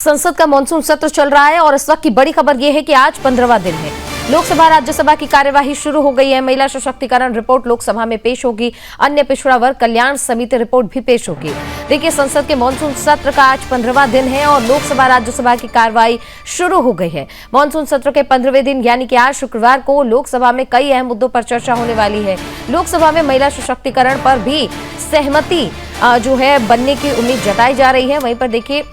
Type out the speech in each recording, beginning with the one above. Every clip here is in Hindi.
संसद का मानसून सत्र चल रहा है और इस वक्त की बड़ी खबर यह है कि आज 15वां दिन है। लोकसभा राज्यसभा की कार्यवाही शुरू हो गई है। महिला सशक्तिकरण रिपोर्ट लोकसभा में पेश होगी। अन्य पिछड़ा वर्ग कल्याण समिति रिपोर्ट भी पेश होगी। देखिए, संसद के मानसून सत्र का आज 15वां दिन है और लोकसभा राज्यसभा की कार्यवाही शुरू हो गई है। मानसून सत्र के 15वें दिन यानी कि आज शुक्रवार को लोकसभा में कई अहम मुद्दों पर चर्चा होने वाली है। लोकसभा में महिला सशक्तिकरण पर भी सहमति जो है बनने की उम्मीद जताई जा रही है। वहीं पर देखिए,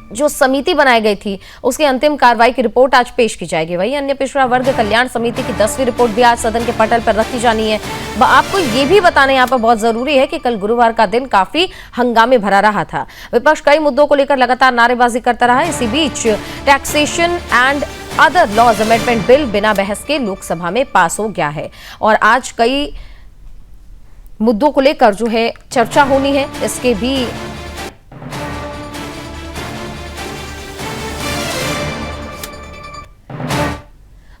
जो समिति बनाई गई थी उसकी अंतिम कार्रवाई की रिपोर्ट आज पेश की जाएगी। वहीं अन्य पिछड़ा वर्ग कल्याण समिति की 10वीं रिपोर्ट भी आज सदन के पटल पर रखी जानी है। आपको ये भी बताना यहाँ पर बहुत जरूरी है कि कल गुरुवार का दिन काफी हंगामे भरा रहा था। विपक्ष कई मुद्दों को लेकर लगातार नारेबाजी करता रहा। इसी बीच taxation and other laws amendment bill बिना बहस के लोकसभा में पास हो गया है और आज कई मुद्दों को लेकर जो है चर्चा होनी है। इसके भी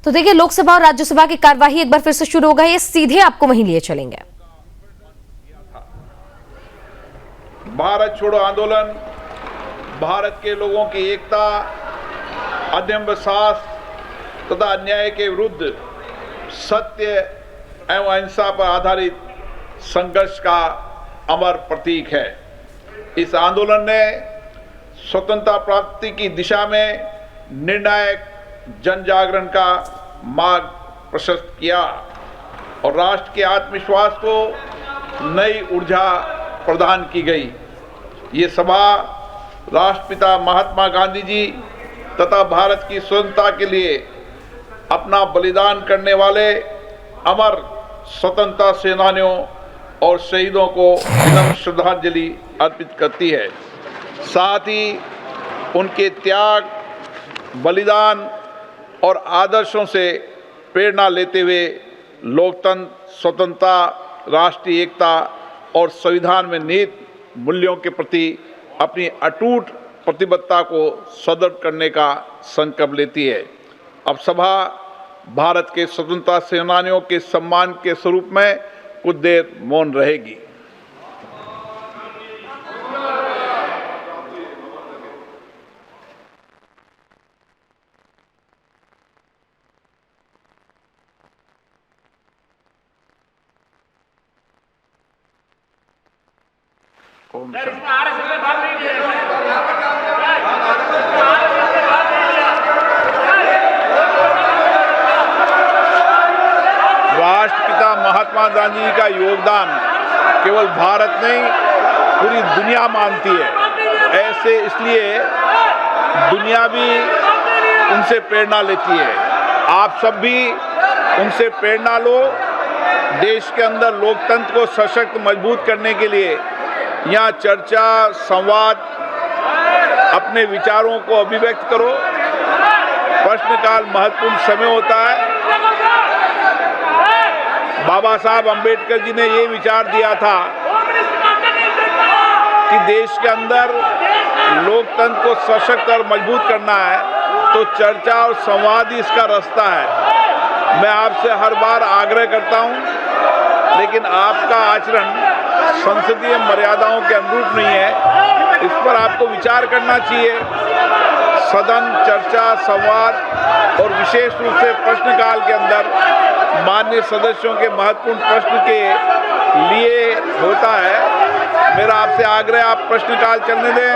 तो देखिए, लोकसभा और राज्यसभा की कार्यवाही एक बार फिर से शुरू हो गई है। सीधे आपको वहीं लिए चलेंगे। भारत छोड़ो आंदोलन भारत के लोगों की एकता, अदम्य साहस तथा अन्याय के विरुद्ध सत्य एवं अहिंसा पर आधारित संघर्ष का अमर प्रतीक है। इस आंदोलन ने स्वतंत्रता प्राप्ति की दिशा में निर्णायक जन जागरण का मार्ग प्रशस्त किया और राष्ट्र के आत्मविश्वास को नई ऊर्जा प्रदान की गई। ये सभा राष्ट्रपिता महात्मा गांधी जी तथा भारत की स्वतंत्रता के लिए अपना बलिदान करने वाले अमर स्वतंत्रता सेनानियों और शहीदों को विनम्र श्रद्धांजलि अर्पित करती है। साथ ही उनके त्याग, बलिदान और आदर्शों से प्रेरणा लेते हुए लोकतंत्र, स्वतंत्रता, राष्ट्रीय एकता और संविधान में निहित मूल्यों के प्रति अपनी अटूट प्रतिबद्धता को सुदृढ़ करने का संकल्प लेती है। अब सभा भारत के स्वतंत्रता सेनानियों के सम्मान के स्वरूप में कुछ देर मौन रहेगी। राष्ट्रपिता महात्मा गांधी जी का योगदान केवल भारत नहीं, पूरी दुनिया मानती है। ऐसे इसलिए दुनिया भी उनसे प्रेरणा लेती है। आप सब भी उनसे प्रेरणा लो। देश के अंदर लोकतंत्र को सशक्त मजबूत करने के लिए यहाँ चर्चा, संवाद, अपने विचारों को अभिव्यक्त करो। प्रश्नकाल महत्वपूर्ण समय होता है। बाबा साहब अंबेडकर जी ने ये विचार दिया था कि देश के अंदर लोकतंत्र को सशक्त और मजबूत करना है तो चर्चा और संवाद ही इसका रास्ता है। मैं आपसे हर बार आग्रह करता हूं, लेकिन आपका आचरण संसदीय मर्यादाओं के अनुरूप नहीं है। इस पर आपको विचार करना चाहिए। सदन, चर्चा, संवाद और विशेष रूप से प्रश्नकाल के अंदर माननीय सदस्यों के महत्वपूर्ण प्रश्न के लिए होता है। मेरा आपसे आग्रह, आप प्रश्नकाल चलने दें।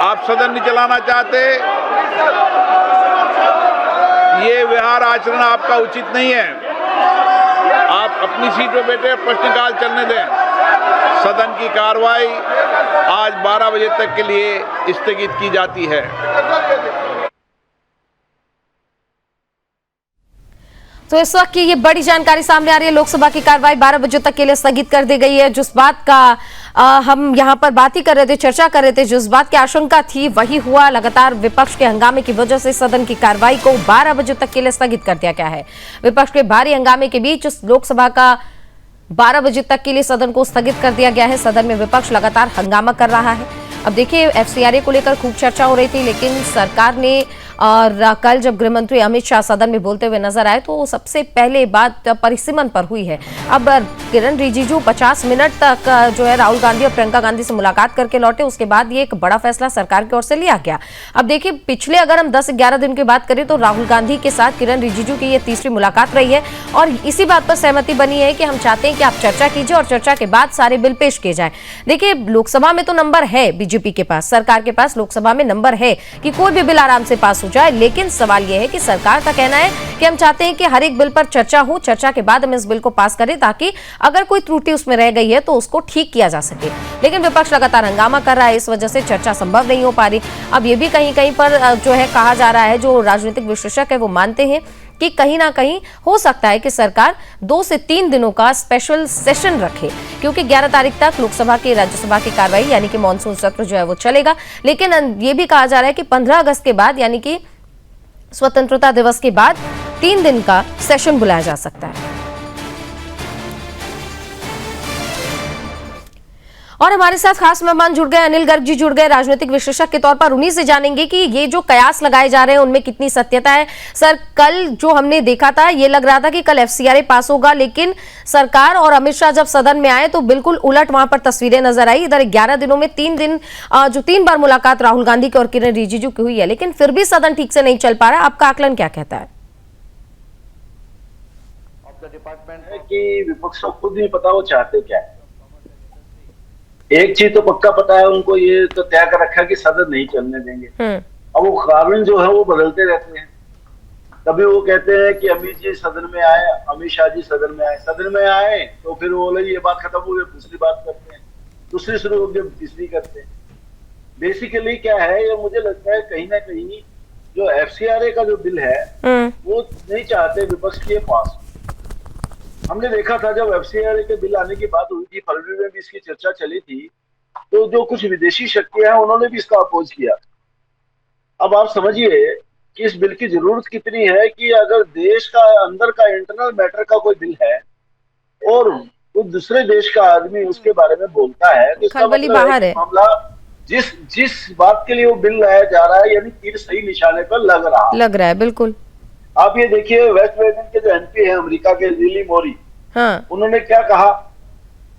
आप सदन नहीं चलाना चाहते, ये व्यवहार आचरण आपका उचित नहीं है। आप अपनी सीट पर बैठे प्रश्नकाल चलने दें। सदन की कार्रवाई आज 12 बजे तक के लिए स्थगित की जाती है। तो इस वक्त की ये बड़ी जानकारी सामने आ रही है। लोकसभा की कार्रवाई 12 बजे तक के लिए स्थगित कर दी गई है। जिस बात का हम यहाँ पर बात ही कर रहे थे, चर्चा कर रहे थे, जिस बात की आशंका थी वही हुआ। लगातार विपक्ष के हंगामे की वजह से सदन की कार्रवाई को 12 बजे तक के लिए स्थगित कर दिया गया है। विपक्ष के भारी हंगामे के बीच लोकसभा का 12 बजे तक के लिए सदन को स्थगित कर दिया गया है। सदन में विपक्ष लगातार हंगामा कर रहा है। अब देखिए, एफसीआरए को लेकर खूब चर्चा हो रही थी, लेकिन सरकार ने और कल जब गृह मंत्री अमित शाह सदन में बोलते हुए नजर आए तो सबसे पहले बात परिसीमन पर हुई है। अब किरण रिजिजू 50 मिनट तक जो है राहुल गांधी और प्रियंका गांधी से मुलाकात करके लौटे। उसके बाद ये एक बड़ा फैसला सरकार की ओर से लिया गया। अब देखिए, पिछले अगर हम 10-11 दिन की बात करें तो राहुल गांधी के साथ किरण रिजिजू की ये तीसरी मुलाकात रही है और इसी बात पर सहमति बनी है कि हम चाहते हैं कि आप चर्चा कीजिए और चर्चा के बाद सारे बिल पेश किए जाए। देखिए, लोकसभा में तो नंबर है बीजेपी के पास, सरकार के पास लोकसभा में नंबर है कि कोई भी बिल आराम से पास हो जाए, लेकिन सवाल यह है कि सरकार का कहना है कि हम चाहते हैं कि हर एक बिल पर चर्चा हो, चर्चा के बाद हम इस बिल को पास करें ताकि अगर कोई त्रुटि उसमें रह गई है तो उसको ठीक किया जा सके। लेकिन विपक्ष लगातार हंगामा कर रहा है, इस वजह से चर्चा संभव नहीं हो पा रही। अब ये भी कहीं कहीं पर जो है कहा जा रहा है, जो राजनीतिक विश्लेषक है वो मानते हैं कि कहीं ना कहीं हो सकता है कि सरकार 2 से 3 दिनों का स्पेशल सेशन रखे, क्योंकि 11 तारीख तक लोकसभा की राज्यसभा की कार्रवाई यानी कि मानसून सत्र जो है वो चलेगा। लेकिन ये भी कहा जा रहा है कि 15 अगस्त के बाद यानी कि स्वतंत्रता दिवस के बाद 3 दिन का सेशन बुलाया जा सकता है। और हमारे साथ खास मेहमान जुड़ गए, अनिल गर्ग जी जुड़ गए राजनीतिक विश्लेषक के तौर पर। उन्हीं से जानेंगे कि ये जो कयास लगाए जा रहे हैं उनमें कितनी सत्यता है। सर, कल जो हमने देखा था ये लग रहा था कि कल एफसीआरए पास होगा, लेकिन सरकार और अमित शाह जब सदन में आए तो बिल्कुल उलट वहां पर तस्वीरें नजर आई। इधर 11 दिनों में 3 बार मुलाकात राहुल गांधी की और किरण रिजिजू की हुई है, लेकिन फिर भी सदन ठीक से नहीं चल पा रहा। आपका आकलन क्या कहता है? आपका डिपार्टमेंट है कि विपक्ष को खुद नहीं पता वो चाहते क्या है। एक चीज तो पक्का पता है उनको, ये तो तय कर रखा है कि सदन नहीं चलने देंगे। अब वो कारण जो है वो बदलते रहते हैं। कभी वो कहते हैं कि अमित जी सदन में आए, अमित शाह जी सदन में आए तो फिर वो बोले ये बात खत्म हो गई, दूसरी बात करते हैं, दूसरी शुरू हो गई, तीसरी करते हैं। बेसिकली क्या है, ये मुझे लगता है कहीं ना कहीं जो एफसीआरए का जो बिल है वो नहीं चाहते विपक्ष के पास। हमने देखा था जब एफसीआरए के बिल आने की बात हुई थी, फरवरी में भी इसकी चर्चा चली थी, तो जो कुछ विदेशी शक्तियां हैं उन्होंने भी इसका अपोज किया। अब आप समझिए कि इस बिल की जरूरत कितनी है कि अगर देश का अंदर का इंटरनल मैटर का कोई बिल है और कोई दूसरे देश का आदमी उसके बारे में बोलता है तो इसका मतलब बाहर है मामला जिस बात के लिए वो बिल लाया जा रहा है यानी तीर सही निशाने पर लग रहा है। बिल्कुल। आप ये देखिए, वेस्ट बंगाल के जो एमपी है अमेरिका के, लिली मोरी, हाँ, उन्होंने क्या कहा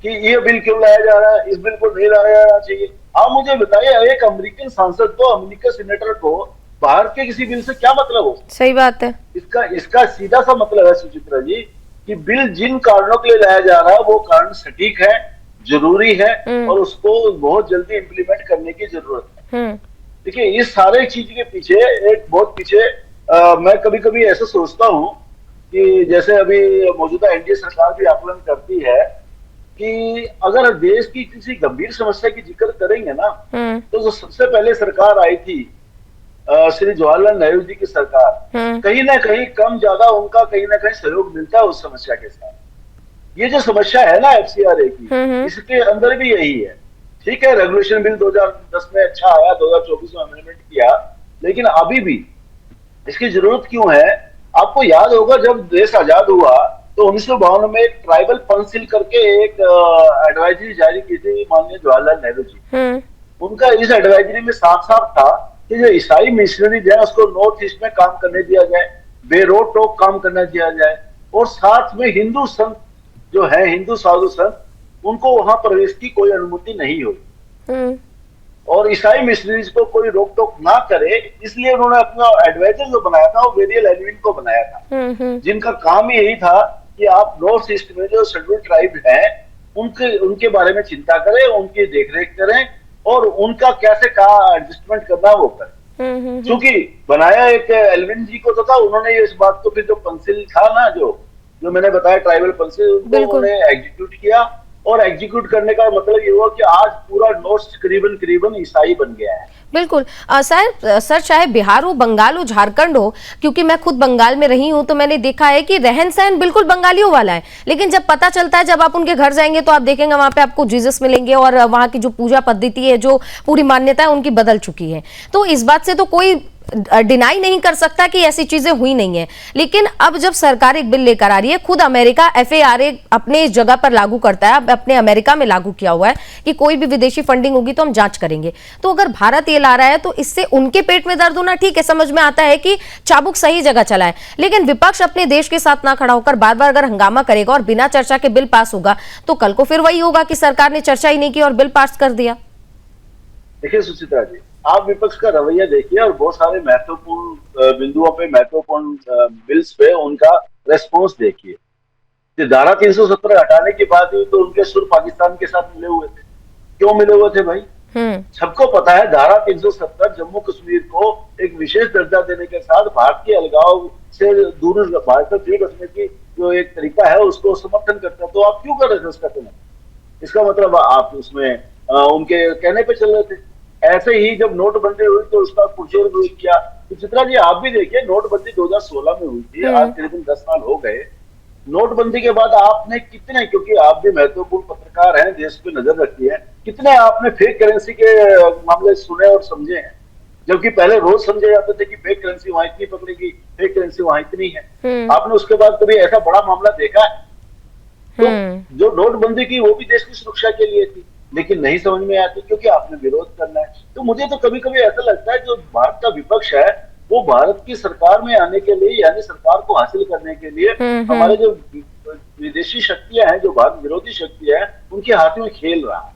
कि ये बिल क्यों लाया जा रहा है, इस बिल को नहीं लाया जाना चाहिए। आप मुझे बताइए, एक अमेरिकन सांसद को, अमेरिकन सीनेटर को भारत के किसी बिल से क्या मतलब हो? सही बात है। इसका सीधा सा मतलब है सुचित्रा जी कि बिल जिन कारणों के लिए लाया जा रहा है वो कारण सटीक है, जरूरी है और उसको बहुत जल्दी इम्प्लीमेंट करने की जरूरत है। देखिए, इस सारे चीज के पीछे मैं कभी कभी ऐसा सोचता हूँ कि जैसे अभी मौजूदा एनडीए सरकार भी आकलन करती है कि अगर देश की किसी गंभीर समस्या की जिक्र करेंगे ना तो जो सबसे पहले सरकार आई थी श्री जवाहरलाल नेहरू जी की सरकार, कहीं ना कहीं कम ज्यादा उनका कहीं ना कहीं सहयोग मिलता है उस समस्या के साथ। ये जो समस्या है ना एफसीआरए की, इसके अंदर भी यही है। ठीक है, रेगुलेशन बिल 2010 में अच्छा आया, 2024 में अमेंडमेंट किया, लेकिन अभी भी इसकी जरूरत क्यों है? आपको याद होगा जब देश आजाद हुआ तो 1952 में एक ट्राइबल काउंसिल करके एक एडवाइजरी जारी की थी माननीय जवाहरलाल नेहरू जी। उनका इस एडवाइजरी में साफ साफ था कि जो ईसाई मिशनरीज है उसको नॉर्थ ईस्ट में काम करने दिया जाए, बेरोक टोक काम करने दिया जाए और साथ में हिंदू संत जो है, हिंदू साधु संत, उनको वहां प्रवेश की कोई अनुमति नहीं होगी और ईसाई मिशनरीज को कोई रोक टोक ना करे, इसलिए उन्होंने अपना एडवाइजर जो बनाया था वो वेरियल एलविन को बनाया था, जिनका काम ही यही था कि आप नॉर्थ ईस्ट में जो शेड्यूल्ड ट्राइब है उनके बारे में चिंता करें, उनकी देखरेख करें और उनका कैसे कहा एडजस्टमेंट करना वो करें। क्योंकि बनाया एक एलविन जी को तो था, उन्होंने इस बात को फिर जो पंसिल था ना, जो मैंने बताया ट्राइबल पंसिल, उन्होंने एग्जीक्यूट किया और एग्जीक्यूट करने का मतलब ये हुआ कि आज पूरा नॉर्थ करीबन ईसाई बन गया है। बिल्कुल। सर, चाहे बिहार हो, बंगाल हो, झारखंड हो, क्योंकि मैं खुद बंगाल में रही हूं तो मैंने देखा है कि रहन सहन बिल्कुल बंगालियों वाला है, लेकिन जब पता चलता है, जब आप उनके घर जाएंगे तो आप देखेंगे वहां पे आपको जीसस मिलेंगे और वहां की जो पूजा पद्धति है, जो पूरी मान्यता है उनकी बदल चुकी है। तो इस बात से तो कोई डिनाई नहीं कर सकता कि ऐसी चीजें हुई नहीं है। लेकिन अब जब सरकार एक बिल लेकर आ रही है, खुद अमेरिका एफएआरए अपने जगह पर लागू करता है, अब अपने अमेरिका में लागू किया हुआ है कि कोई भी विदेशी फंडिंग होगी तो हम जांच करेंगे। तो अगर भारत ये ला रहा है तो इससे उनके पेट में दर्द होना ठीक है, समझ में आता है कि चाबुक सही जगह चला है, लेकिन विपक्ष अपने देश के साथ ना खड़ा होकर बार बार अगर हंगामा करेगा और बिना चर्चा के बिल पास होगा तो कल को फिर वही होगा कि सरकार ने चर्चा ही नहीं की और बिल पास कर दिया। देखिए सुचित्रा जी, आप विपक्ष का रवैया देखिए और बहुत सारे महत्वपूर्ण बिंदुओं पे, महत्वपूर्ण बिल्स पे उनका रेस्पॉन्स देखिए। कि धारा 370 हटाने की बात हुई तो उनके सुर पाकिस्तान के साथ मिले हुए थे। क्यों मिले हुए थे भाई? सबको पता है धारा 370 जम्मू कश्मीर को एक विशेष दर्जा देने के साथ भारत के अलगाव से दूर, भारत से दूर रखने की जो एक तरीका है उसको समर्थन करता है। तो आप क्यों कर रहे थे उसका समर्थन? इसका मतलब आप उसमें उनके कहने पे चल रहे थे। ऐसे ही जब नोटबंदी हुई तो उसका पुरजोर विरोध किया। तो चित्रा जी आप भी देखिए, नोटबंदी 2016 में हुई थी, आज करीबन 10 साल हो गए। नोटबंदी के बाद आपने कितने, क्योंकि आप भी महत्वपूर्ण पत्रकार हैं, देश पे नजर रखी है, कितने आपने फेक करेंसी के मामले सुने और समझे हैं? जबकि पहले रोज समझे जाते थे कि फेक करेंसी वहां इतनी पकड़ेगी, फेक करेंसी वहां इतनी है। आपने उसके बाद कभी ऐसा बड़ा मामला देखा है? तो जो नोटबंदी की वो भी देश की सुरक्षा के लिए थी, लेकिन नहीं समझ में आती क्योंकि आपने विरोध करना है। तो मुझे तो कभी कभी ऐसा लगता है जो भारत का विपक्ष है वो भारत की सरकार में आने के लिए, यानी सरकार को हासिल करने के लिए हमारे जो विदेशी शक्तियां हैं, जो भारत विरोधी शक्तियां हैं, उनके हाथ में खेल रहा है,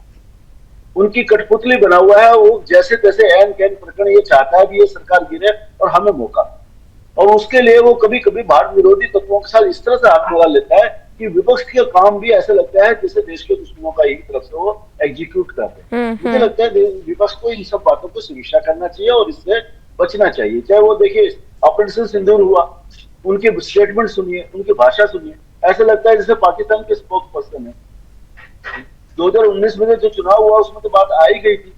उनकी कठपुतली बना हुआ है। वो जैसे तैसे एन कैन प्रकरण ये चाहता है कि ये सरकार गिरे और हमें मौका, और उसके लिए वो कभी कभी भारत विरोधी तत्वों के साथ इस तरह से हाथ मिला लेता है कि विपक्ष का काम भी ऐसा लगता है जैसे देश के दुश्मनों का एक तरफ से वो एग्जीक्यूट करते हैं। मुझे लगता है विपक्ष को इन सब बातों को समीक्षा करना चाहिए और इससे बचना चाहिए। चाहे वो देखिए ऑपरेशन सिंदूर हुआ, उनके स्टेटमेंट सुनिए, उनकी भाषा सुनिए, ऐसा लगता है जैसे पाकिस्तान के स्पोक्स पर्सन है। 2019 में जो चुनाव हुआ उसमें तो बात आई गई थी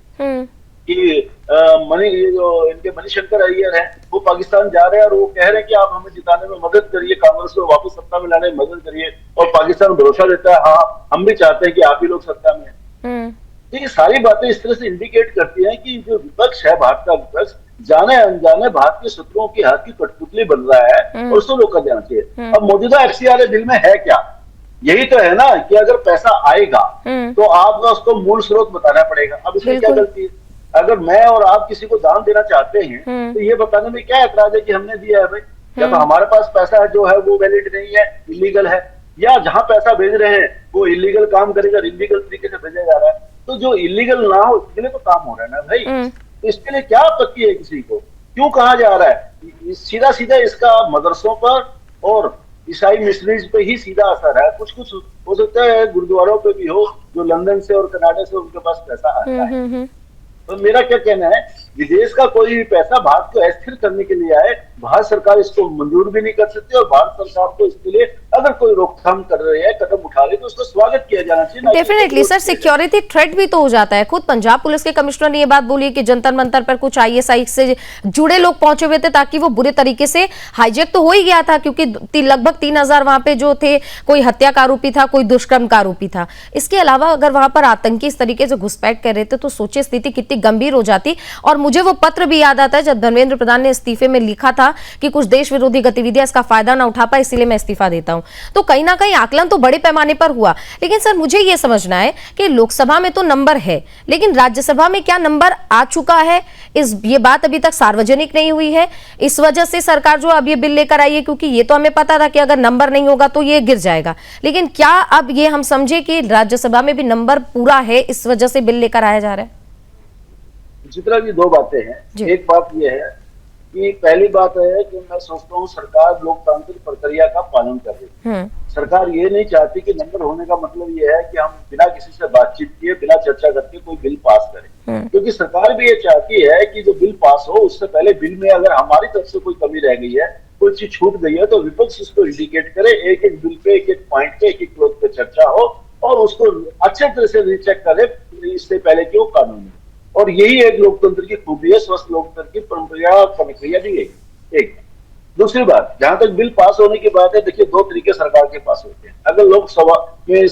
कि इनके मणिशंकर अय्यर हैं, वो पाकिस्तान जा रहे हैं और वो कह रहे हैं कि आप हमें जिताने में मदद करिए, कांग्रेस को वापस सत्ता में लाने में मदद करिए, और पाकिस्तान भरोसा देता है हाँ हम भी चाहते हैं कि आप ही लोग सत्ता में हैं। तो ये सारी बातें इस तरह से इंडिकेट करती हैं कि जो विपक्ष है, भारत का विपक्ष, जाने अनजाने भारत के शत्रुओं के हाथ की कठपुतली बन रहा है और उसको रोका जाना चाहिए। अब मौजूदा एफसीआरए बिल में है क्या? यही तो है ना कि अगर पैसा आएगा तो आपको उसको मूल स्रोत बताना पड़ेगा। अब इसमें क्या गलती है? अगर मैं और आप किसी को दान देना चाहते हैं तो ये बताने में क्या ऐतराज है कि हमने दिया है भाई? जब हमारे पास पैसा जो है वो वैलिड नहीं है, इलीगल है, या जहां पैसा भेज रहे हैं वो इलीगल काम करेगा, इलीगल तरीके से भेजा जा रहा है, तो जो इलीगल ना हो इसके लिए तो काम हो रहा है ना भाई। तो इसके लिए क्या आपत्ति है किसी को? क्यों कहा जा रहा है? सीधा सीधा इसका मदरसों पर और ईसाई मिशनरीज पे ही सीधा असर है। कुछ कुछ हो सकता है गुरुद्वारों पे भी हो, जो लंदन से और कनाडा से उनके पास पैसा आता है। तो मेरा क्या कहना है, विदेश का कोई भी पैसा भारत को अस्थिर करने के लिए आए, भारत सरकार इसको मंजूर भी नहीं कर सकती, और भारत सरकार को इसके लिए अगर कोई रोकथाम कर रही है, कदम उठा रही है, तो उसका स्वागत किया जाना चाहिए। डेफिनेटली सर, सिक्योरिटी थ्रेट भी तो हो जाता है। खुद पंजाब पुलिस के कमिश्नर ने ये बात बोली है कि जंतर मंतर पर कुछ आईएसआई से जुड़े लोग पहुंचे हुए थे ताकि वो बुरे तरीके से हाईजैक तो हो ही गया था, क्योंकि लगभग 3000 वहां पे जो थे, कोई हत्या का आरोपी था, कोई दुष्कर्म का आरोपी था। इसके अलावा अगर वहां पर आतंकी इस तरीके से घुसपैठ कर रहे थे तो सोचिए स्थिति कितनी गंभीर हो जाती। और मुझे वो पत्र भी याद आता है जब धर्मेंद्र प्रधान ने इस्तीफे में लिखा था कि कुछ देश विरोधी गतिविधियां इसका फायदा ना उठा पाए, इसीलिए मैं इस्तीफा देता हूं। तो कहीं ना कहीं आकलन तो बड़े पैमाने पर हुआ। लेकिन सर मुझे यह समझना है कि लोकसभा में तो नंबर है, लेकिन राज्यसभा में क्या नंबर आ चुका है? ये बात अभी तक सार्वजनिक नहीं हुई है। इस वजह से सरकार जो अब ये बिल लेकर आई है, क्योंकि ये तो हमें पता था कि अगर नंबर नहीं होगा तो ये गिर जाएगा, लेकिन क्या अब ये हम समझे कि राज्यसभा में भी नंबर पूरा है, इस वजह से बिल लेकर आया जा रहा है? चित्रा जी, दो बातें हैं। एक बात यह है कि पहली बात है कि मैं सोचता हूँ सरकार लोकतांत्रिक प्रक्रिया का पालन कर रही है। सरकार ये नहीं चाहती कि नंबर होने का मतलब ये है कि हम बिना किसी से बातचीत किए, बिना चर्चा करके कोई बिल पास करें, क्योंकि सरकार भी ये चाहती है कि जो बिल पास हो उससे पहले बिल में अगर हमारी तरफ से कोई कमी रह गई है, कोई चीज छूट गई है, तो विपक्ष उसको इंडिकेट करे, एक एक बिल पे, एक एक पॉइंट पे, एक एक क्लोज पे चर्चा हो और उसको अच्छे तरह से रीचेक करे इससे पहले कि वो कानून है। और यही एक लोकतंत्र की खूबी है, स्वस्थ लोकतंत्र की परंपरा प्रक्रिया भी है। एक दूसरी बात, जहां तक बिल पास होने की बात है, देखिए दो तरीके सरकार के पास होते हैं। अगर लोकसभा में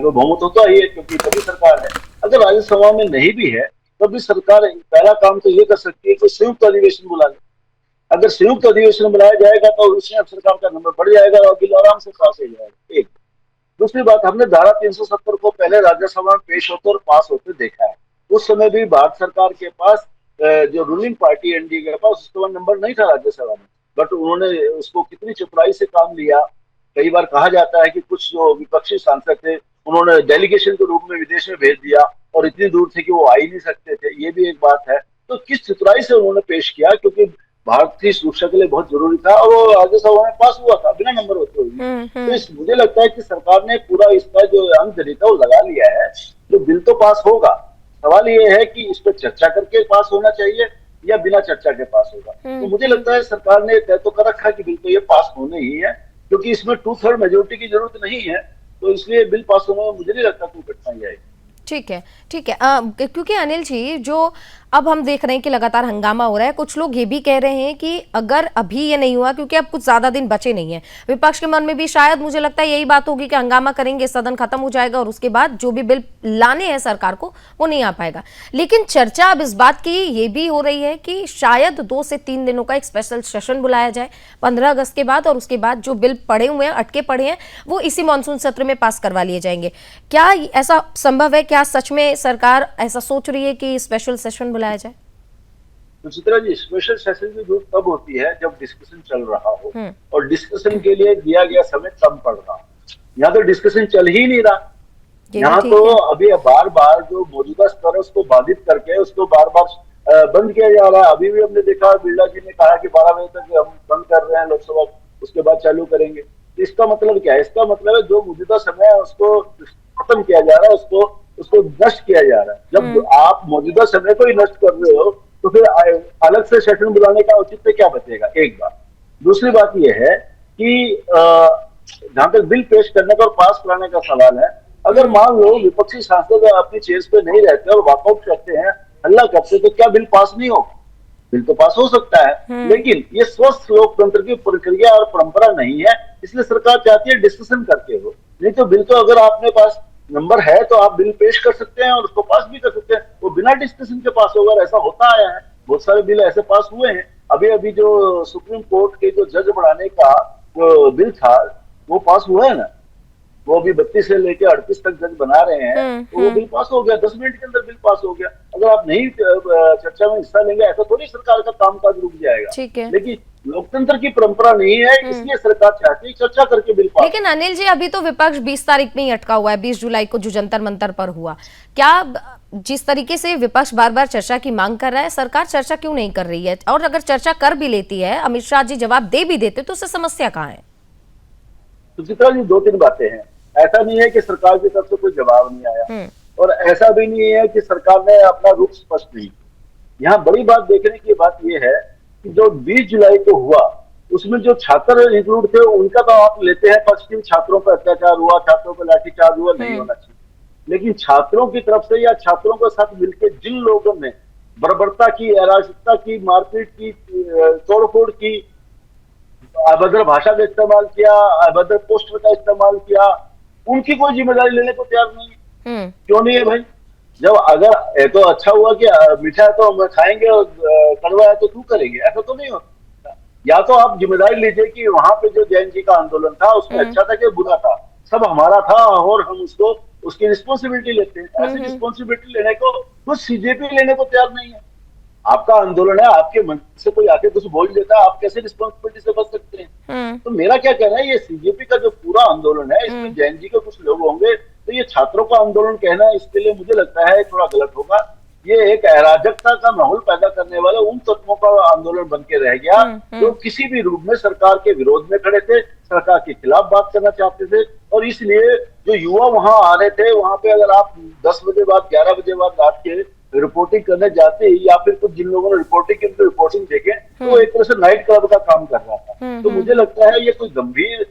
बहुमत होता है क्योंकि तभी सरकार है, अगर राज्यसभा में नहीं भी है तब भी सरकार पहला काम तो ये कर सकती है कि संयुक्त अधिवेशन बुला ले। अगर संयुक्त अधिवेशन बुलाया जाएगा तो उसमें सरकार का नंबर बढ़ जाएगा और बिल आराम से पास हो जाएगा। एक दूसरी बात, हमने धारा 370 को पहले राज्यसभा में पेश होते और पास होते देखा है। उस समय भी भारत सरकार के पास जो रूलिंग पार्टी एनडीए के पास उसके पास नंबर नहीं था राज्यसभा में, बट उन्होंने उसको कितनी चतुराई से काम लिया। कई बार कहा जाता है कि कुछ जो विपक्षी सांसद थे उन्होंने डेलीगेशन के रूप में विदेश में भेज दिया और इतनी दूर थे कि वो आ ही नहीं सकते थे, ये भी एक बात है। तो किस चतुराई से उन्होंने पेश किया, क्योंकि भारत की सुरक्षा के लिए बहुत जरूरी था और वो राज्यसभा में पास हुआ था बिना नंबर होते हुए। तो इस मुझे लगता है कि सरकार ने पूरा इसका जो अंग था वो लगा लिया है। जो बिल तो पास होगा, सवाल ये है कि इस पर चर्चा करके पास होना चाहिए या बिना चर्चा के पास होगा। तो मुझे लगता है सरकार ने तय तो कर रखा है कि बिल तो ये पास होने ही है, क्योंकि इसमें 2/3 मेजोरिटी की जरूरत नहीं है, तो इसलिए बिल पास होने में मुझे नहीं लगता कोई कठिनाई आएगी। ठीक है, ठीक है। क्योंकि अनिल जी, जो अब हम देख रहे हैं कि लगातार हंगामा हो रहा है, कुछ लोग ये भी कह रहे हैं कि अगर अभी ये नहीं हुआ, क्योंकि अब कुछ ज्यादा दिन बचे नहीं है, विपक्ष के मन में भी शायद मुझे लगता है यही बात होगी कि हंगामा करेंगे, सदन खत्म हो जाएगा और उसके बाद जो भी बिल लाने हैं सरकार को वो नहीं आ पाएगा। लेकिन चर्चा अब इस बात की ये भी हो रही है कि शायद 2 से 3 दिनों का एक स्पेशल सेशन बुलाया जाए 15 अगस्त के बाद, और उसके बाद जो बिल पड़े हुए हैं, अटके पड़े हैं, वो इसी मानसून सत्र में पास करवा लिए जाएंगे। क्या ऐसा संभव है? क्या सच में सरकार ऐसा सोच रही है कि स्पेशल सेशन बुलाया जाए? तो चित्रा जी, स्पेशल सेशन की जरूरत तब होती है जब डिस्कशन चल रहा हो और डिस्कशन के लिए दिया गया समय कम पड़ रहा हो। यहाँ तो डिस्कशन चल ही नहीं रहा। यहाँ तो अभी बार बार जो मौजूदा स्तर है उसको बाधित करके उसको बार बार बंद किया जा रहा है। अभी भी हमने देखा बिरला जी ने कहा कि 12 बजे तक हम बंद कर रहे हैं लोकसभा, उसके बाद चालू करेंगे। इसका मतलब क्या है? इसका मतलब है जो मौजूदा समय है उसको खत्म किया जा रहा है, उसको नष्ट किया जा रहा है। जब आप मौजूदा समय को ही नष्ट कर रहे हो तो फिर अलग से सेशन बुलाने का औचित्य क्या बचेगा? एक बात। दूसरी बात यह है कि जहां तक बिल पेश करने का और पास कराने का सवाल है, अगर मान लो विपक्षी सांसद अपनी चेयर्स पे नहीं रहते और वॉकआउट करते हैं, हल्ला करते, तो क्या बिल पास नहीं होगा? बिल तो पास हो सकता है, लेकिन ये स्वस्थ लोकतंत्र की प्रक्रिया और परंपरा नहीं है। इसलिए सरकार चाहती है डिस्कशन करके हो। नहीं तो बिल तो अगर आपने पास नंबर है तो आप बिल पेश कर सकते हैं और उसको पास भी कर सकते हैं, वो बिना डिस्कशन के पास होगा। ऐसा होता आया है, बहुत सारे बिल ऐसे पास हुए हैं। अभी जो सुप्रीम कोर्ट के जो जज बढ़ाने का जो बिल था वो पास हुआ है ना, वो अभी 32 से लेकर 38 तक जज बना रहे हैं, तो वो बिल पास हो गया, 10 मिनट के अंदर बिल पास हो गया। अगर आप नहीं चर्चा में हिस्सा लेंगे, ऐसा थोड़ी सरकार का कामकाज रुक जाएगा। लेकिन लोकतंत्र की परंपरा नहीं है, इसलिए सरकार चाहती है चर्चा करके बिल पास। लेकिन अनिल जी, अभी तो विपक्ष 20 तारीख में ही अटका हुआ है, 20 जुलाई को जो जंतर मंतर पर हुआ। क्या जिस तरीके से विपक्ष बार बार चर्चा की मांग कर रहा है, सरकार चर्चा क्यों नहीं कर रही है? और अगर चर्चा कर भी लेती है, अमित शाह जी जवाब दे भी देते, तो उससे समस्या कहाँ है? तो चित्रा जी, 2-3 बातें हैं। ऐसा नहीं है कि सरकार की तरफ से कोई जवाब नहीं आया, और ऐसा भी नहीं है कि सरकार ने अपना रुख स्पष्ट नहीं किया। यहाँ बड़ी बात देखने की बात यह है कि जो 20 जुलाई को हुआ उसमें जो छात्र इंक्लूड थे उनका तो आप लेते हैं पश्चिम छात्रों पर अत्याचार हुआ, छात्रों पर लाठीचार्ज हुआ, नहीं होना चाहिए। लेकिन छात्रों की तरफ से या छात्रों के साथ मिलकर जिन लोगों ने बर्बरता की, अराजकता की, मारपीट की, तोड़फोड़ की, अभद्र भाषा का इस्तेमाल किया, अभद्र पोस्टर का इस्तेमाल किया, उनकी कोई जिम्मेदारी लेने को तैयार नहीं है। क्यों नहीं है भाई? जब अगर तो अच्छा हुआ कि मीठा है तो हम खाएंगे और कड़वा है तो क्यों करेंगे, ऐसा तो नहीं होता। या तो आप जिम्मेदारी लीजिए कि वहां पे जो जैन जी का आंदोलन था उसमें अच्छा था कि बुरा था, सब हमारा था और हम उसकी रिस्पॉन्सिबिलिटी लेते हैं। ऐसी रिस्पॉन्सिबिलिटी लेने को कुछ सीजेपी लेने को तैयार नहीं है। आपका आंदोलन है, आपके मन से कोई आके कुछ बोल देता है, आप कैसे रिस्पॉन्सिबिलिटी से बच सकते हैं? तो मेरा क्या कहना है, ये सीजेपी का जो पूरा आंदोलन है इसमें जैन जी के कुछ लोग होंगे, तो ये छात्रों का आंदोलन कहना इसके लिए मुझे लगता है थोड़ा गलत होगा। ये एक अराजकता का माहौल पैदा करने वाले उन तत्वों का आंदोलन बन के रह गया जो किसी भी रूप में सरकार के विरोध में खड़े थे, सरकार के खिलाफ बात करना चाहते थे। और इसलिए जो युवा वहां आ रहे थे, वहां पे अगर आप 10 बजे बाद 11 बजे बाद रात के रिपोर्टिंग करने जाते या फिर कुछ जिन लोगों ने रिपोर्टिंग की उनको रिपोर्टिंग देखे, तो एक तरह से नाइट क्लब का काम कर रहा था। तो मुझे लगता है ये कोई गंभीर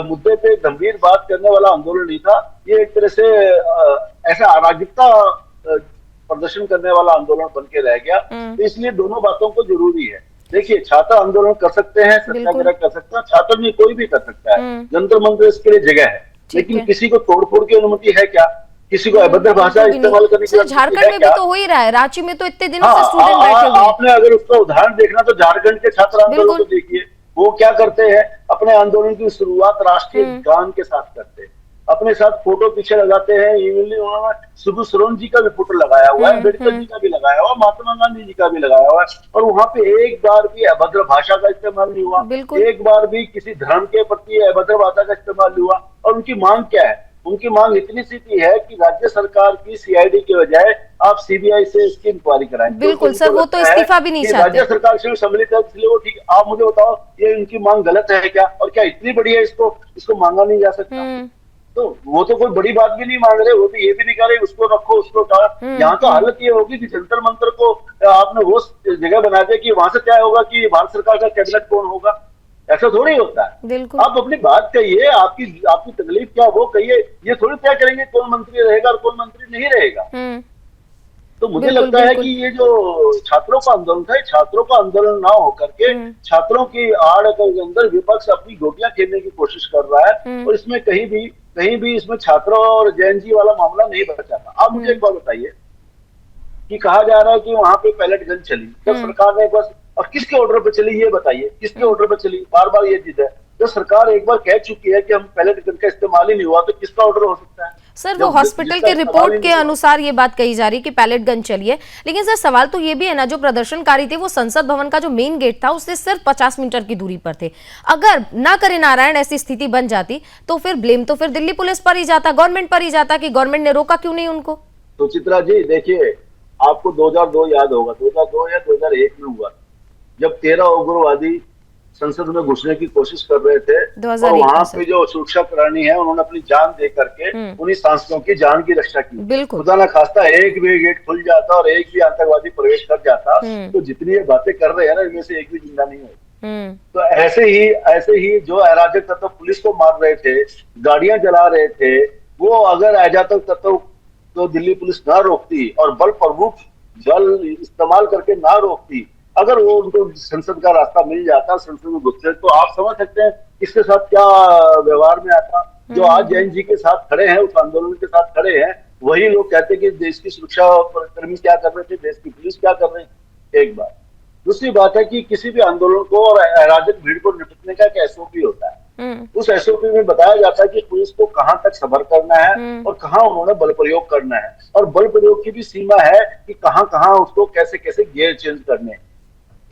मुद्दे पे गंभीर बात करने वाला आंदोलन नहीं था। ये एक तरह से ऐसा अराजकता प्रदर्शन करने वाला आंदोलन बन के रह गया। तो इसलिए दोनों बातों को जरूरी है। देखिए, छात्र आंदोलन कर सकते हैं, सत्याग्रह कर सकते हैं, छात्र नहीं कोई भी कर सकता है, जंतर मंतर इसके लिए जगह है। लेकिन किसी को तोड़फोड़ की अनुमति है क्या? किसी को अभद्र भाषा इस्तेमाल करने की झारखंड में भी तो हो ही रहा है, रांची में तो इतने दिनों से स्टूडेंट बैठे हुए हैं। आपने अगर उसका उदाहरण देखना तो झारखंड के छात्र आंदोलन को देखिए, वो क्या करते हैं, अपने आंदोलन की शुरुआत राष्ट्रीय गान के साथ करते हैं। अपने साथ फोटो पीछे लगाते हैं। इवनली उन्होंने शिबू सोरेन जी का भी फोटो लगाया हुआ है, अम्बेडकर जी का भी लगाया हुआ, महात्मा गांधी जी का भी लगाया हुआ है, और वहां पे एक बार भी अभद्र भाषा का इस्तेमाल नहीं हुआ, बिल्कुल। एक बार भी किसी धर्म के प्रति अभद्र भाषा का इस्तेमाल नहीं हुआ। और उनकी मांग क्या है? उनकी मांग इतनी सी है कि राज्य सरकार की सीआईडी के बजाय आप सीबीआई से इसकी इंक्वायरी कराएं। बिल्कुल सर, वो तो इस्तीफा भी नहीं चाहते। राज्य सरकार से सम्मिलित है, इसलिए वो ठीक। आप मुझे बताओ, ये इनकी मांग गलत है क्या? और क्या इतनी बड़ी है, इसको मांगा नहीं जा सकता? तो वो तो कोई बड़ी बात भी नहीं मांग रहे, वो तो ये भी नहीं कह रहे उसको रखो उसको उठाओ। यहाँ तो हालत ये होगी कि जंतर मंतर को आपने वो जगह बना दिया कि वहां से क्या होगा कि भारत सरकार का कैबिनेट कौन होगा। ऐसा थोड़ी होता है। बिल्कुल। आप अपनी बात कहिए, आपकी तकलीफ क्या वो कहिए। ये थोड़ी तय करेंगे कौन मंत्री रहेगा और कौन मंत्री नहीं रहेगा। तो मुझे लगता है कि ये जो छात्रों का आंदोलन था, छात्रों का आंदोलन ना होकर के छात्रों की आड़ के अंदर विपक्ष अपनी गोटियां खेलने की कोशिश कर रहा है, और इसमें कहीं भी इसमें छात्रों और जैन जी वाला मामला नहीं बचा था। आप मुझे एक बात बताइए कि कहा जा रहा है कि वहां पे पैलेट गन चली, जब सरकार ने बस, और किसके ऑर्डर पे चली ये बताइए, किसके ऑर्डर पे चली? बार बार ये जिद है। तो सरकार एक बार कह चुकी है कि हम पैलेट गन का इस्तेमाल ही नहीं हुआ, तो किसका ऑर्डर हो सकता है? सर वो हॉस्पिटल के रिपोर्ट के अनुसार ये बात कही जा रही है कि पैलेट गन चली है, लेकिन सर सवाल तो ये भी है ना, जो प्रदर्शनकारी थे वो संसद भवन का जो मेन गेट था उससे सिर्फ 50 मीटर की दूरी पर थे। अगर ना करे नारायण ऐसी स्थिति बन जाती तो फिर ब्लेम तो फिर दिल्ली पुलिस पर ही जाता, गवर्नमेंट पर ही जाता कि गवर्नमेंट ने रोका क्यों नहीं उनको। तो चित्रा जी देखिए, आपको 2002 याद होगा, 2002 या 2001 में हुआ जब 13 उग्रवादी संसद में घुसने की कोशिश कर रहे थे, और वहां पे जो सुरक्षा कर्मी है उन्होंने अपनी जान दे करके उन्हीं सांसदों की जान की रक्षा की। खुदा न खास्ता एक भी गेट खुल जाता और एक भी आतंकवादी प्रवेश कर जाता तो जितनी ये बातें कर रहे हैं ना, इनमें से एक भी जिंदा नहीं होती। तो ऐसे ही जो अराजक तत्व पुलिस को मार रहे थे, गाड़ियां जला रहे थे, वो अगर अराजक तत्व तो दिल्ली पुलिस ना रोकती और बल प्रमुख जल इस्तेमाल करके ना रोकती, अगर वो उनको संसद का रास्ता मिल जाता, संसद में घुसते, तो आप समझ सकते हैं इसके साथ क्या व्यवहार में आता। जो आज जैन जी के साथ खड़े हैं, उस आंदोलन के साथ खड़े हैं, वही लोग कहते हैं कि देश की सुरक्षा कर्मी क्या कर रहे थे, देश की पुलिस क्या कर रही है। एक बात। दूसरी बात है कि किसी भी आंदोलन को और अराजक भीड़ को निपटने का एक एसओपी होता है। उस एसओपी में बताया जाता है कि पुलिस को कहां तक सबर करना है और कहां उन्होंने बल प्रयोग करना है, और बल प्रयोग की भी सीमा है कि कहां उसको कैसे कैसे गियर चेंज करने हैं।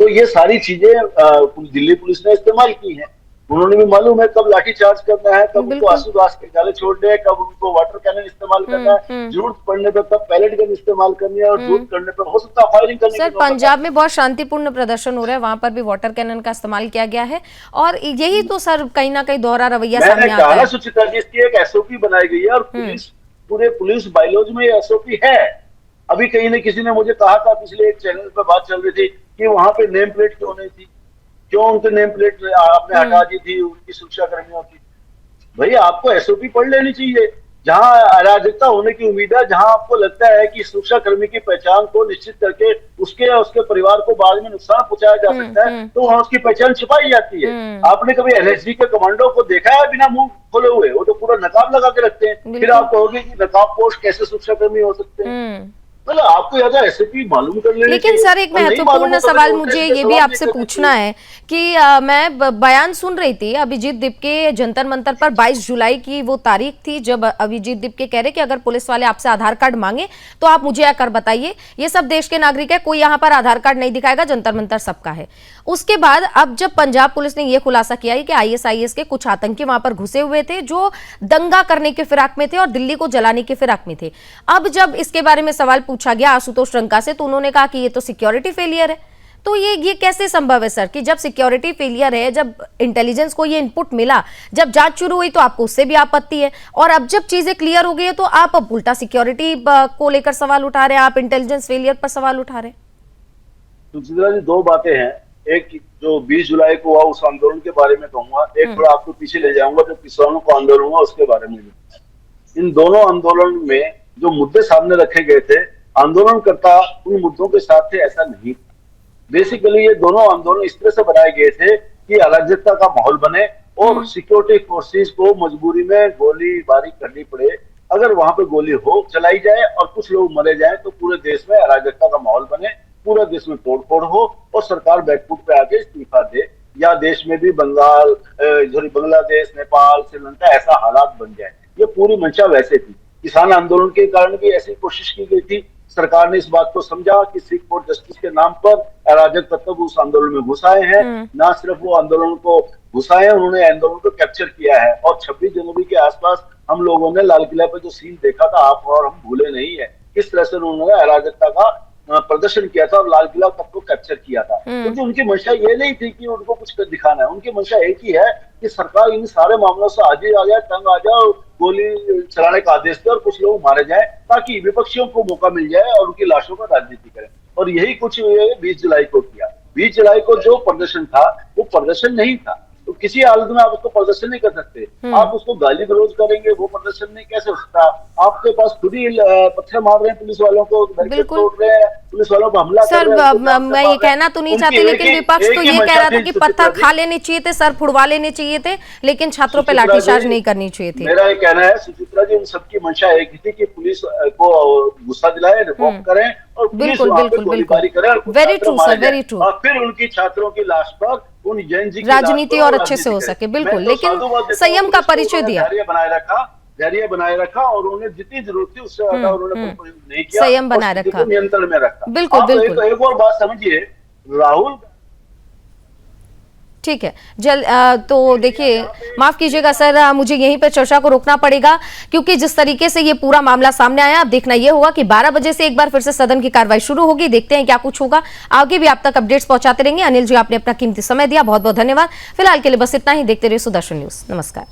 तो ये सारी चीजें दिल्ली पुलिस ने इस्तेमाल की हैं। उन्होंने भी मालूम है कब लाठी चार्ज करना है, कब उनको आंसू गैस के गाले छोड़ने हैं, कब उनको वाटर कैनन इस्तेमाल करना है, जरूरत पड़ने पर तब पैलेट गन इस्तेमाल करनी है, और जरूरत करने पर हो सकता है फायरिंग करनी है। सर पंजाब में बहुत शांतिपूर्ण प्रदर्शन हो रहा है, वहां पर भी वाटर कैनन का इस्तेमाल किया गया है, और यही तो सर कहीं ना कहीं दोहरा रवैया सामने आता है। सुचिता जी, इसकी एक एसओपी बनाई गई है, और पूरे पुलिस बायलॉज में एसओपी है। अभी कहीं ने किसी ने मुझे कहा था, पिछले एक चैनल पर बात चल रही थी कि वहां पे नेम प्लेट क्यों नहीं थी, क्यों उनके नेम प्लेट आपने हटा दी थी उनकी सुरक्षा कर्मियों की। भाई आपको एसओपी पढ़ लेनी चाहिए। जहां अराजकता होने की उम्मीद है, जहां आपको लगता है कि सुरक्षा कर्मी की पहचान को निश्चित करके उसके परिवार को बाद में नुकसान पहुंचाया जा सकता है, तो वहां उसकी पहचान छिपाई जाती है। आपने कभी एलएसजी के कमांडो को देखा है बिना मुंह खोले हुए? वो तो पूरा नकाब लगा के रखते हैं। फिर आप कहोगे कि नकाब पोष कैसे सुरक्षा कर्मी हो सकते हैं? मतलब आपको ज्यादा एसओपी मालूम कर लेनी। लेकिन सर एक महत्वपूर्ण सवाल मुझे ये भी आपसे पूछना है कि मैं बयान सुन रही थी अभिजीत दीपके, जंतर मंतर पर 22 जुलाई की वो तारीख थी जब अभिजीत दीपके कह रहे कि अगर पुलिस वाले आपसे आधार कार्ड मांगे तो आप मुझे आकर बताइए, ये सब देश के नागरिक है, कोई यहाँ पर आधार कार्ड नहीं दिखाएगा, जंतर मंतर सबका है। उसके बाद अब जब पंजाब पुलिस ने यह खुलासा किया है कि आईएसआईएस के कुछ आतंकी वहां पर घुसे हुए थे जो दंगा करने के फिराक में थे और दिल्ली को जलाने के फिराक में थे। अब जब इसके बारे में सवाल पूछा गया आशुतोष रंका से, तो उन्होंने कहा कि ये तो सिक्योरिटी फेलियर है। तो ये कैसे संभव है सर कि जब सिक्योरिटी फेलियर है, जब इंटेलिजेंस को ये इनपुट मिला, जब जांच शुरू हुई तो आपको उससे भी आपत्ति है, और अब जब चीजें क्लियर हो गई है तो आप अब उल्टा सिक्योरिटी को लेकर सवाल उठा रहे हैं, आप इंटेलिजेंस फेलियर पर सवाल उठा रहे हैं। तो सुचित्रा जी, दो बातें हैं। एक जो 20 जुलाई को हुआ उस आंदोलन के बारे में कहूंगा, एक थोड़ा आपको पीछे ले जाऊंगा जो किसानों का आंदोलन हुआ उसके बारे में। इन दोनों आंदोलन में जो मुद्दे सामने रखे गए थे, आंदोलनकर्ता उन मुद्दों के साथ थे ऐसा नहीं। बेसिकली ये दोनों आंदोलन इस तरह से बनाए गए थे कि अराजकता का माहौल बने और सिक्योरिटी फोर्सेस को मजबूरी में गोलीबारी करनी पड़े। अगर वहां पे गोली हो चलाई जाए और कुछ लोग मरे जाए तो पूरे देश में अराजकता का माहौल बने, पूरे देश में तोड़फोड़ हो और सरकार बैकफुट पे आके इस्तीफा दे, या देश में भी बांग्लादेश, नेपाल, श्रीलंका ऐसा हालात बन जाए। ये पूरी मंशा वैसे थी। किसान आंदोलन के कारण भी ऐसी कोशिश की गई थी। सरकार ने इस बात को समझा कि सिख फॉर जस्टिस के नाम पर अराजक तत्व उस आंदोलन में घुसाए हैं। ना सिर्फ वो आंदोलन को घुसाए, उन्होंने आंदोलन को कैप्चर किया है। और 26 जनवरी के आसपास हम लोगों ने लाल किला पर जो सीन देखा था, आप और हम भूले नहीं है किस तरह से उन्होंने अराजकता का प्रदर्शन किया था और लाल किला तक को कैप्चर किया था। क्योंकि उनकी मंशा ये नहीं थी कि उनको कुछ दिखाना है, उनकी मंशा एक ही है कि सरकार इन सारे मामलों से आगे आ जाए, तंग आ जाए और गोली चलाने का आदेश दे और कुछ लोग मारे जाए, ताकि विपक्षियों को मौका मिल जाए और उनकी लाशों पर राजनीति करें। और यही कुछ 20 जुलाई को किया। 20 जुलाई को जो प्रदर्शन था वो प्रदर्शन नहीं था, तो किसी हालत में आप उसको प्रदर्शन नहीं कर सकते। आप उसको गाली गलौज करेंगे, वो प्रदर्शन नहीं कैसे हो सकता। आपके पास खुद ही पत्थर मार रहे हैं पुलिस वालों को, बैरिकेड तोड़ रहे हैं, पुलिस वालों पर हमला कर रहे हैं। सर, मैं ये कहना तो नहीं चाहती, लेकिन विपक्ष तो ये कह रहा था कि पत्थर खा लेने चाहिए थे, सर फुड़वा लेने चाहिए थे, लेकिन छात्रों पे लाठीचार्ज नहीं करनी चाहिए थी। मेरा ये कहना है सुचित्रा जी, उन सबकी मंशा एक ही थी कि पुलिस को गुस्सा दिलाए, रिवॉक करें और बिल्कुल बिल्कुल बिल्कुल, very true sir, very true. और फिर उनकी छात्रों की लाश पर उन जैन जी की राजनीति और अच्छे से हो सके, बिल्कुल, लेकिन संयम का परिचय दिया, धैर्य बनाए रखा और उन्हें जितनी जरूरत थी उससे ज्यादा उन्होंने नहीं किया, संयम बनाए रखा, नियंत्रण में रखा। बिल्कुल बिल्कुल। एक और बात समझिए, राहुल, ठीक है, तो देखिए, माफ कीजिएगा सर, मुझे यहीं पर चर्चा को रोकना पड़ेगा, क्योंकि जिस तरीके से ये पूरा मामला सामने आया, अब देखना ये होगा कि 12 बजे से एक बार फिर से सदन की कार्रवाई शुरू होगी। देखते हैं क्या कुछ होगा, आगे भी आप तक अपडेट्स पहुंचाते रहेंगे। अनिल जी, आपने अपना कीमती समय दिया, बहुत बहुत धन्यवाद। फिलहाल के लिए बस इतना ही। देखते रहिए सुदर्शन न्यूज। नमस्कार।